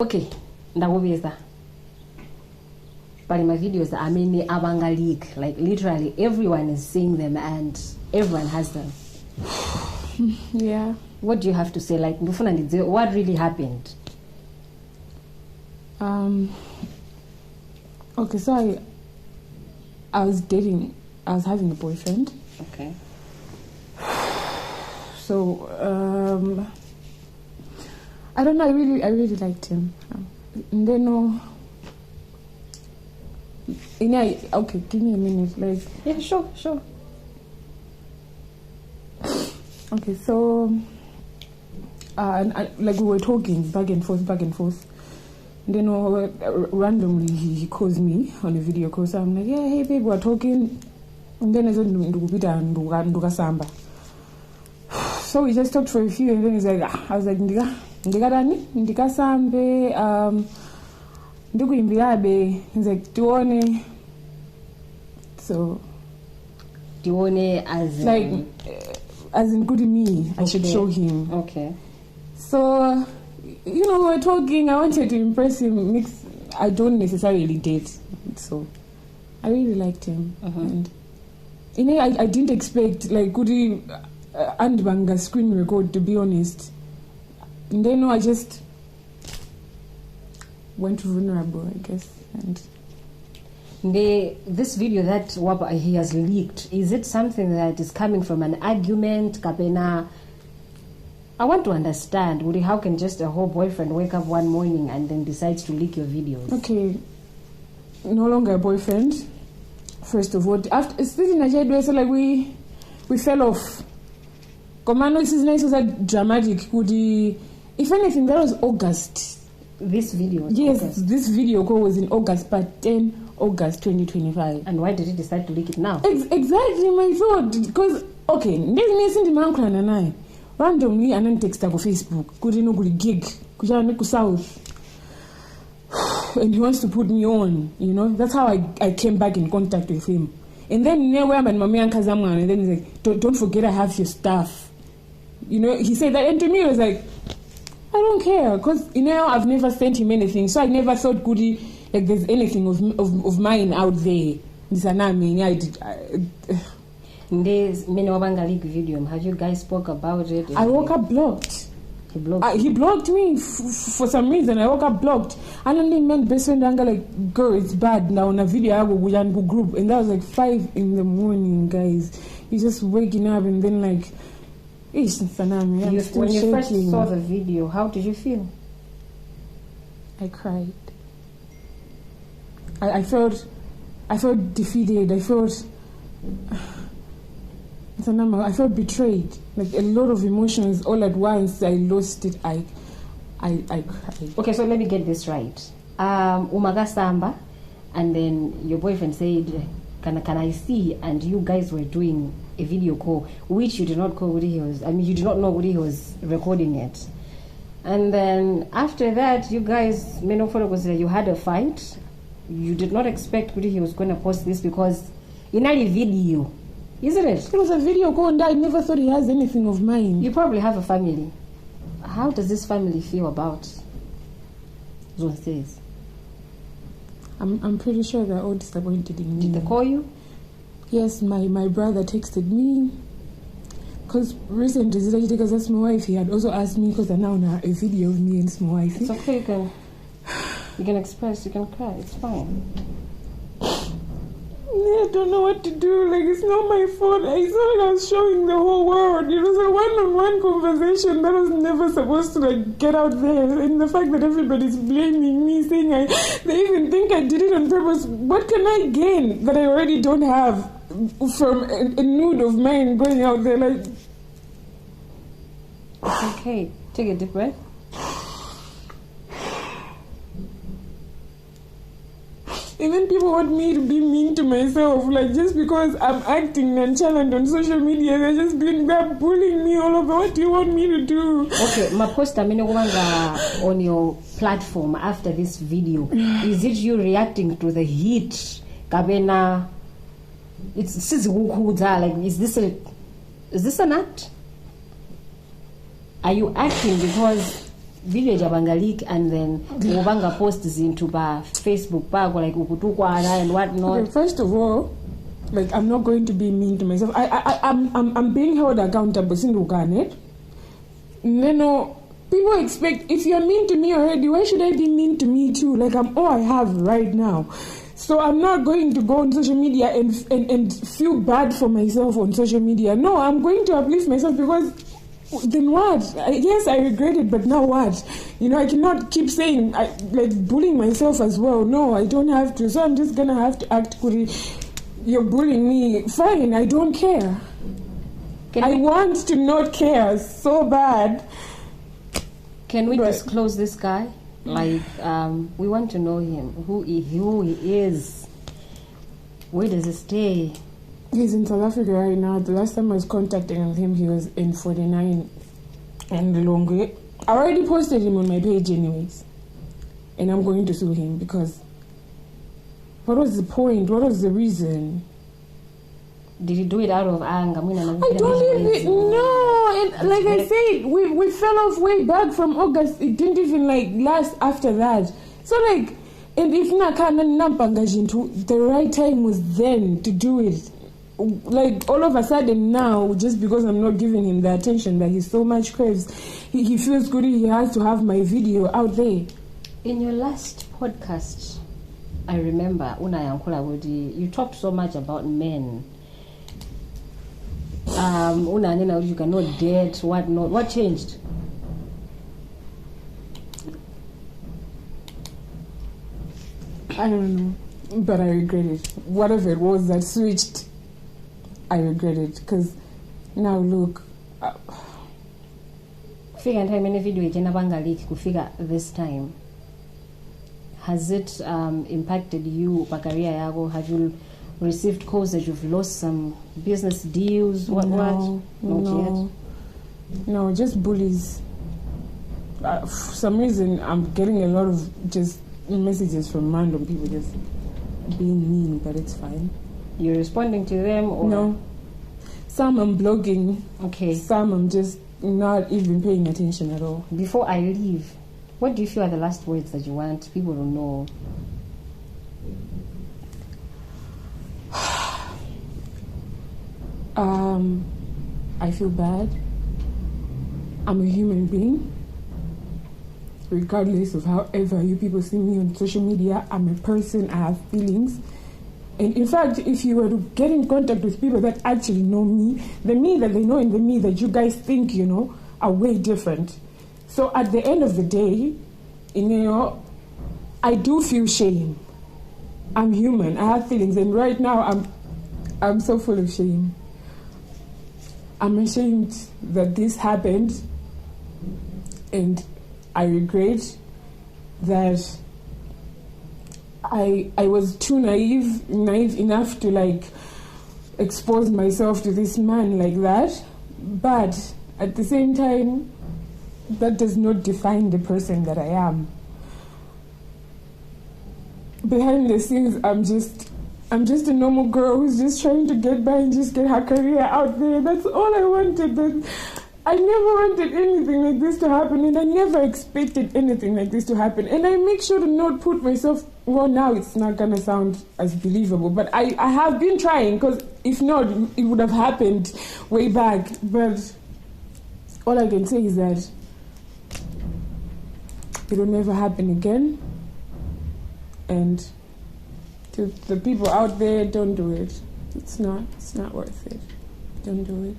Okay, ndakubeza. But in my videos, I mean the abanga leak. Like literally everyone is seeing them and everyone has them. Yeah. What do you have to say? Like, what really happened? Okay, so I was having a boyfriend. Okay. So I don't know, I really liked him. And then okay, give me a minute. Like, yeah, sure. Okay, so like we were talking back and forth. And then randomly he calls me on a video call. So I'm like, yeah, hey babe, we're talking. And then so we just talked for a few, and then he's like, I was like, ndika sambe, ndikuimbirabe. He's like, tione. So tione as like as in good me. I should show him. Okay. So we're talking. I wanted to impress him. I don't necessarily date, so I really liked him. And I didn't expect like kuti andibanga screen record, to be honest. And then I just went vulnerable, I guess. And this video that he has leaked, is it something that is coming from an argument, Kapena? I want to understand, how can just a whole boyfriend wake up one morning and then decides to leak your videos? Okay, no longer a boyfriend. First of all, after speaking Nigeria, so like we fell off. Commando is nice, was that dramatic. If anything, that was August. This video? Yes, August. This video call was in August, but 10 August 2025. And why did he decide to leak it now? Exactly my thought. Because okay, there's nothing the man and I randomly and then text on Facebook. Could gig, could south. And he wants to put me on, That's how I came back in contact with him. And then where my mommy and Kazama, and then he's like, don't forget I have your stuff. He said that, and to me it was like, I don't care, because I've never sent him anything, so I never thought like there's anything of mine out there. This and I mean, I did. There's many leak video. Have you guys spoke about it? I woke up blocked. He blocked. He blocked me for some reason. I woke up blocked. And only meant best friend anger like, girl, it's bad now on a video I go group, and that was like 5 in the morning, guys. You're just waking up and then like, when you first saw the video, how did you feel? I cried. I felt defeated. I felt betrayed. Like a lot of emotions all at once. I lost it. I cried. Okay, so let me get this right. Umaga samba, and then your boyfriend said, can I see? And you guys were doing a video call, which you did not call Woody. You did not know Woody was recording it. And then after that, you guys, you had a fight. You did not expect Woody was going to post this because in a video, isn't it? It was a video call, and I never thought he has anything of mine. You probably have a family. How does this family feel about Zone says? I'm pretty sure they're all disappointed in me. Did they call you? Yes, my brother texted me. Because recently, because that's my wife, he had also asked me, because I now have a video of me and my wife. It's okay, you can express, you can cry, it's fine. I don't know what to do. Like, it's not my fault. I thought I was showing the whole world. It was a one-on-one conversation that was never supposed to like get out there. And the fact that everybody's blaming me, saying they even think I did it on purpose. What can I gain that I already don't have from a nude of mine going out there? Like, it's okay. Take a deep breath. Even people want me to be mean to myself, like just because I'm acting nonchalant on social media, they're bullying me all over. What do you want me to do? Okay, my post on your platform after this video. Is it you reacting to the heat? Kabena, like is this an act? Are you acting because video jabanga leak and then ubanga post zintu pa Facebook pako like ukutukwana and what not. Okay, first of all, like I'm not going to be mean to myself. I'm being held accountable. Sindukanet. No, people expect if you're mean to me already, why should I be mean to me too? Like I'm all I have right now. So I'm not going to go on social media and feel bad for myself on social media. No, I'm going to uplift myself because then what? Yes, I regret it, but now what? You know, I cannot keep saying like bullying myself as well. No, I don't have to. So I'm just gonna have to act kuti. You're bullying me. Fine, I don't care. I want to not care so bad. Can we disclose this guy? Like, we want to know him. Who he is. Where does he stay? He's in South Africa right now. The last time I was contacting him, he was in 49 and Lilongwe. I already posted him on my page anyways. And I'm going to sue him because what was the point? What was the reason? Did he do it out of anger? I don't even know. And like I said, we fell off way back from August. It didn't even like last after that. So like, and if the right time was then to do it. Like all of a sudden now, just because I'm not giving him the attention that he so much craves, he feels good. He has to have my video out there. In your last podcast, I remember you talked so much about men. You cannot date, what not. What changed? I don't know, but I regret it. Whatever it was that switched, I regret it because now look. Figure time any video kufika this time. Has it impacted you, career yago? Have you received calls that you've lost some business deals? What? Not yet. No, just bullies. For some reason, I'm getting a lot of just messages from random people just being mean, but it's fine. You're responding to them, or no? Some I'm blogging. Okay. Some I'm just not even paying attention at all. Before I leave, what do you feel are the last words that you want people to know? I feel bad. I'm a human being. Regardless of however you people see me on social media, I'm a person, I have feelings. And in fact, if you were to get in contact with people that actually know me, the me that they know and the me that you guys think, you know, are way different. So at the end of the day, you know, I do feel shame. I'm human, I have feelings, and right now I'm so full of shame. I'm ashamed that this happened, and I regret that I was too naive enough to like expose myself to this man like that. But at the same time, that does not define the person that I am. Behind the scenes, I'm just a normal girl who's just trying to get by and just get her career out there. That's all I wanted. I never wanted anything like this to happen, and I never expected anything like this to happen. And I make sure to not put myself, well, now it's not going to sound as believable, but I have been trying, because if not, it would have happened way back. But all I can say is that it will never happen again. And to the people out there, don't do it. It's not worth it. Don't do it.